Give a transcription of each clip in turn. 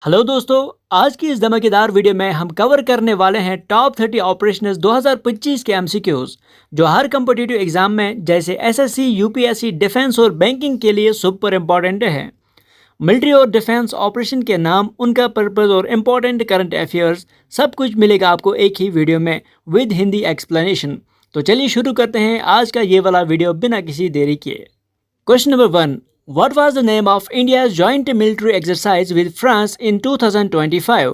Hello दोस्तों। आज की इस धमाकेदार वीडियो में हम कवर करने वाले हैं टॉप 30 ऑपरेशंस 2025 के एमसीक्यूज जो हर कम्पिटिटिव एग्जाम में जैसे एसएससी, यूपीएससी, डिफेंस और बैंकिंग के लिए सुपर इम्पोर्टेंट है। मिलिट्री और डिफेंस ऑपरेशन के नाम, उनका पर्पस और इम्पोर्टेंट करंट अफेयर्स सब कुछ मिलेगा आपको एक ही वीडियो में विद हिंदी एक्सप्लेनेशन। तो चलिए शुरू करते हैं आज का ये वाला वीडियो बिना किसी देरी किए। Question number 1. What was the name of India's joint military exercise with France in 2025?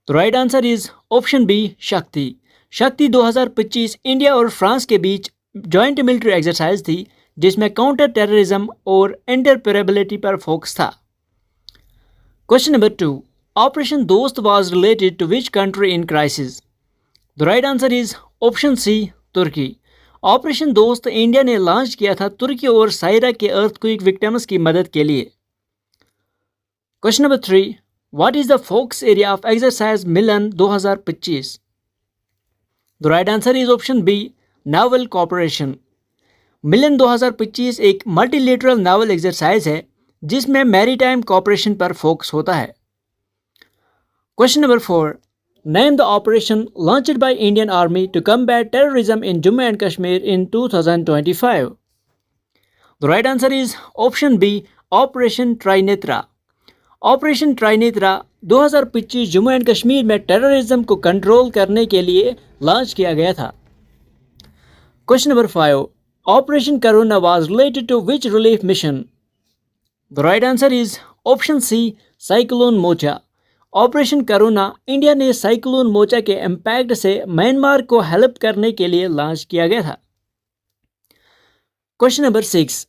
The right answer is option B, शक्ति। शक्ति 2025 इंडिया और फ्रांस के बीच जॉइंट मिलिट्री एक्सरसाइज थी जिसमें काउंटर टेररिज्म और इंटरपेरेबिलिटी पर फोकस था। Question number 2. ऑपरेशन दोस्त was related to which country in crisis? The right answer is option C, तुर्की। ऑपरेशन दोस्त इंडिया ने लॉन्च किया था तुर्की और साइरा के अर्थक्वेक विक्टिम्स की मदद के लिए। Question number 3. What is the focus area of exercise Milan 2025? The right answer is option B, naval cooperation. Milan 2025 एक मल्टीलेटरल नावल एक्सरसाइज है जिसमें मैरीटाइम कॉपरेशन पर फोकस होता है। Question number 4. Name the operation launched by Indian Army to combat terrorism in Jammu and Kashmir in 2025. The right answer is option B, Operation Trinetra. Operation Trinetra 2025 Jammu and Kashmir में terrorism को control करने के लिए launch किया गया था। Question number 5. Operation Karuna was related to which relief mission? The right answer is option C, cyclone Mocha. Operation Karuna India ने cyclone Mocha के इम्पैक्ट से म्यांमार को हेल्प करने के लिए लॉन्च किया गया था। Question number 6.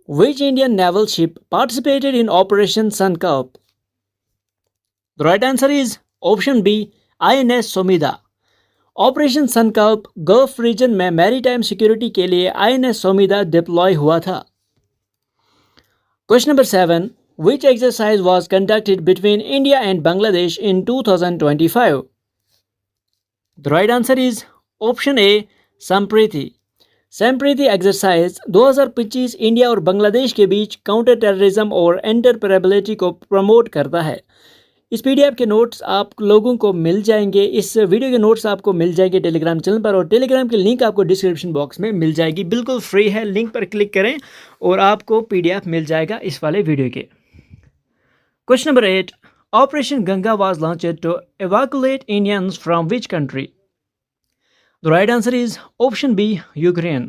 Which Indian naval ship participated in operation Sankalp? The right answer is option B, INS Sumedha. Operation Sankalp gulf region में मैरीटाइम सिक्योरिटी के लिए आईएनएस सोमिदा डिप्लॉय हुआ था। Question number 7. Which exercise was conducted between India and Bangladesh in 2025? The right answer is option A, Sampriti. Sampriti exercise 2025 India और बांग्लादेश के बीच counter terrorism और इंटरपेरेबिलिटी को promote करता है। इस पीडीएफ के नोट्स आप लोगों को मिल जाएंगे, इस वीडियो के नोट्स आपको मिल जाएंगे टेलीग्राम चैनल पर, और टेलीग्राम की लिंक आपको डिस्क्रिप्शन बॉक्स में मिल जाएगी। बिल्कुल फ्री है, लिंक पर क्लिक करें और आपको पीडीएफ मिल जाएगा इस वाले वीडियो के। Question number 8. Operation Ganga was launched to evacuate Indians from which country? The right answer is option B, Ukraine.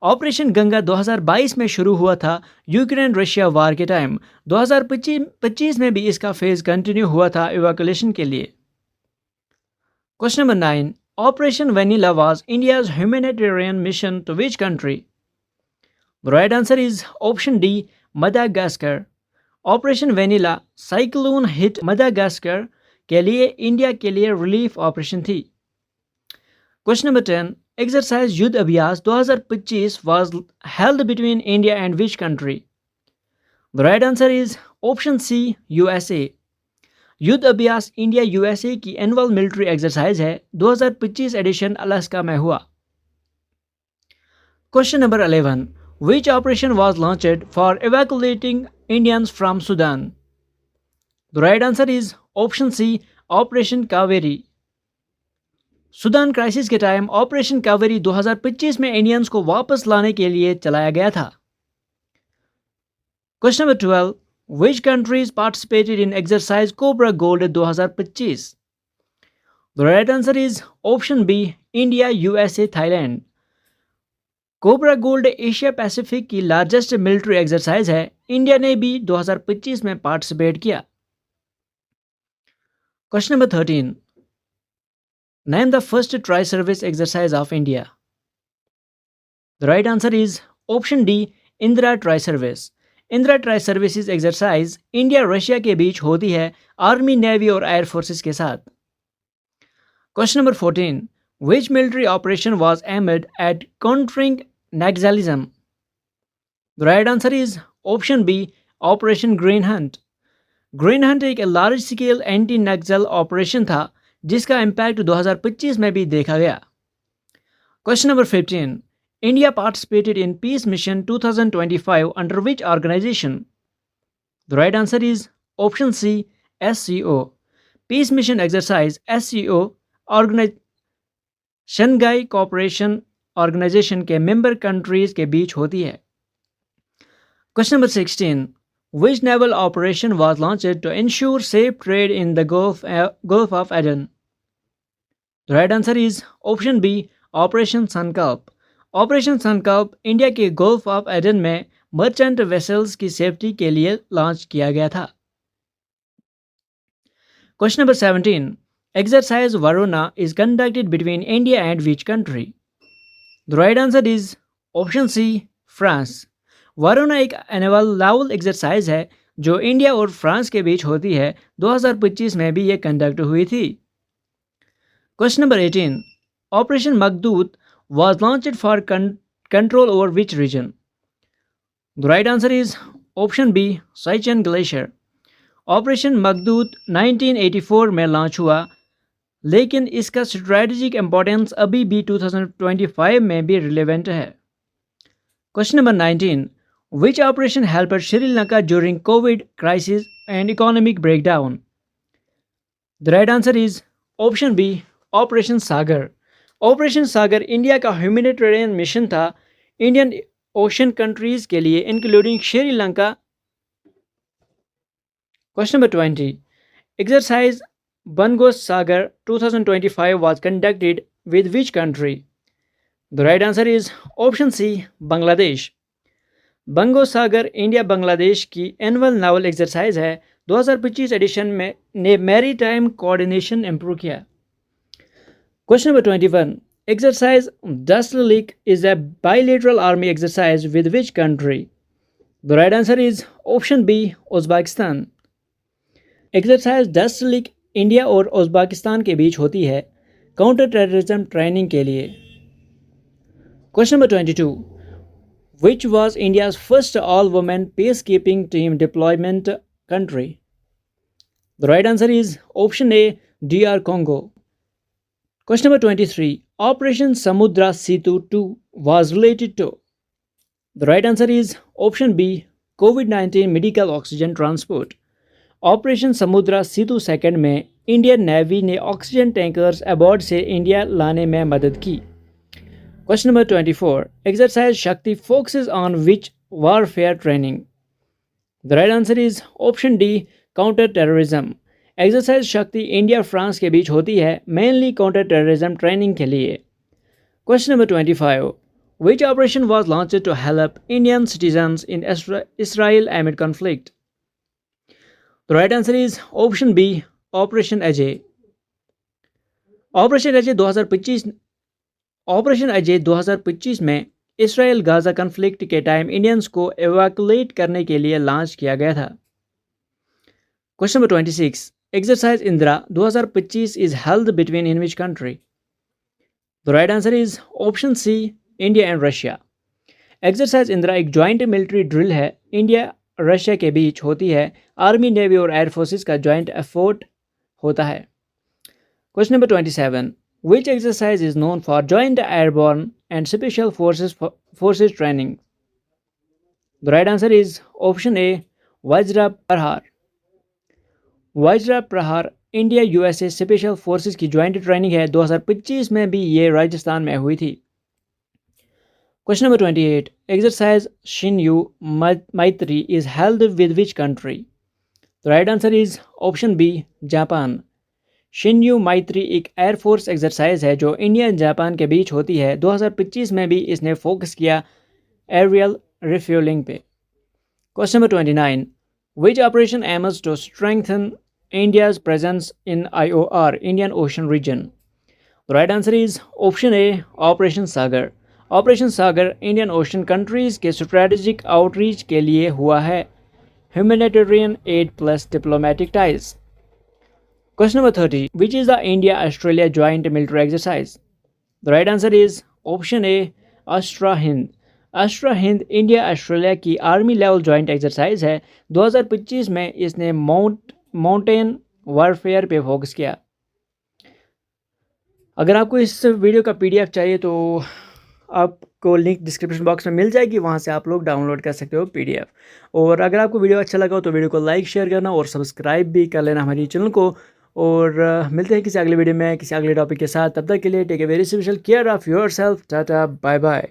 Operation Ganga 2022 में शुरू हुआ था यूक्रेन रशिया वार के टाइम। 2025 में भी इसका फेज कंटिन्यू हुआ था इवैक्यूएशन के लिए। Question number 9. Operation vanilla was India's humanitarian mission to which country? The right answer is option D, Madagascar. Operation vanilla cyclone hit Madagascar के लिए इंडिया के लिए रिलीफ ऑपरेशन थी। Question number 10. Exercise Yudh Abhyas 2025 was held between India and which country? The right answer is option C, USA. Yudh Abhyas India USA की annual military exercise है। 2025 edition Alaska में हुआ। क्वेश्चन नंबर 11. Which operation was launched for evacuating Indians from Sudan? The right answer is option C, Operation Kaveri. Sudan crisis के time operation Kaveri 2025 में Indians को वापस लाने के लिए चलाया गया था। Question number 12. Which countries participated in exercise Cobra Gold 2025? The right answer is option B, India, USA, Thailand. Cobra gold Asia Pacific की लार्जेस्ट मिलिट्री एक्सरसाइज है। इंडिया ने भी 2025 में पार्टिसिपेट किया। Question number 13. Name the first tri service exercise of India? The right answer is option D, Indira tri service. Indira tri services exercise India Russia के बीच होती है आर्मी, नेवी और एयर फोर्सेस के साथ। Question number 14. Which military operation was aimed at countering Naxalism? The right answer is option B, Operation Green Hunt. Green Hunt एक large scale anti नक्सल operation था जिसका इम्पैक्ट 2025 में भी देखा गया। Question number 15. India participated in Peace Mission 2025 under which organization? The right answer is option C SCO। Peace mission exercise SCO organise Shanghai cooperation organisation के member countries के बीच होती है। Question number 16, which naval operation was launched to ensure safe trade in the Gulf of Aden? The right answer is option B, operation संकल्प। Operation संकल्प India के gulf of Aden में merchant vessels की safety के लिए launch किया गया था। Question number 17, exercise Varuna is conducted between India and which country? The right answer is option C, France. Varuna एक एनुअल नावल एक्सरसाइज है जो इंडिया और फ्रांस के बीच होती है। 2025 में भी ये कंडक्ट हुई थी। Question number 18, operation Meghdoot was launched for control over which region? The right answer is option B, Sichuan Glacier। Operation Meghdoot 1984 में लॉन्च हुआ, लेकिन इसका स्ट्रेटेजिक इंपॉर्टेंस अभी भी 2025 में भी रिलेवेंट है। Question number 19, which operation helped Sri Lanka during COVID crisis and economic breakdown? The right answer is option B, operation Sagar. Operation Sagar India का ह्यूमैनिटेरियन मिशन था इंडियन ओशन कंट्रीज के लिए including Sri Lanka. Question number 20, exercise Bongosagar 2025 was conducted with which country? The right answer is option C, Bangladesh. Bongosagar India Bangladesh की annual naval exercise है। 2025 edition में ने maritime coordination improve किया। Question number 21, exercise Dustlik is a bilateral army exercise with which country? The right answer is option B, Uzbekistan. Exercise Dustlik India और Uzbekistan के बीच होती है counter terrorism training के लिए। Question number 22, which was India's first all-women peacekeeping team deployment country? The right answer is option A, DR Congo। Question number 23, Operation Samudra Setu 2 was related to? The right answer is option B, COVID-19 medical oxygen transport। Operation समुद्रा सेतु second में Indian navy ने oxygen tankers अबॉर्ड से India लाने में मदद की। Question number 24, exercise Shakti focuses on which warfare training? The right answer is option D, counter terrorism। Exercise शक्ति India France के बीच होती है मेनली काउंटर टेररिज्म ट्रेनिंग के लिए। Question number 25, which operation was launched to help Indian citizens in Israel amid conflict? The right answer is option B, operation Ajay. Operation Ajay 2025 में Israel Gaza conflict के time Indians को evacuate करने के लिए launch किया गया था। Question number 26, exercise Indira 2025 is held between in which country? The right answer is option C, India and Russia. Exercise Indira एक जॉइंट मिलिट्री ड्रिल है इंडिया रशिया के बीच होती है। आर्मी, नेवी और एयर फोर्सेस का जॉइंट एफर्ट होता है। Question number 27, which exercise is known for joint airborne and special forces training? The right answer is option A, Vajra Prahar। Vajra Prahar India USA special forces की joint training है। 2025 में भी ये राजस्थान में हुई थी। Question number 28, exercise Shinyuu Maitri is held with which country? The right answer is option B, Japan. Shinyuu Maitri एक air force exercise है जो इंडिया एंड जापान के बीच होती है। 2025 में भी इसने फोकस किया एरियल रिफ्यूलिंग पे। Question number 29, which operation aims to strengthen India's presence in IOR Indian Ocean region? The right answer is option A, operation Sagar. Operation Sagar Indian Ocean countries के स्ट्रेटेजिक आउटरीच के लिए हुआ है। Humanitarian aid plus diplomatic ties. Question number 30, which is the India-Australia joint military exercise? The right answer is option A, Astra Hind। Astra Hind India Australia की army level joint exercise है। 2025 में इसने mountain warfare पे focus किया। अगर आपको इस video का PDF चाहिए तो आप आपको लिंक डिस्क्रिप्शन बॉक्स में मिल जाएगी, वहाँ से आप लोग डाउनलोड कर सकते हो PDF। और अगर आपको वीडियो अच्छा लगा हो तो वीडियो को लाइक शेयर करना और सब्सक्राइब भी कर लेना हमारी चैनल को। और मिलते हैं किसी अगले वीडियो में किसी अगले टॉपिक के साथ। तब तक के लिए take a very special care of your self. Tata bye bye.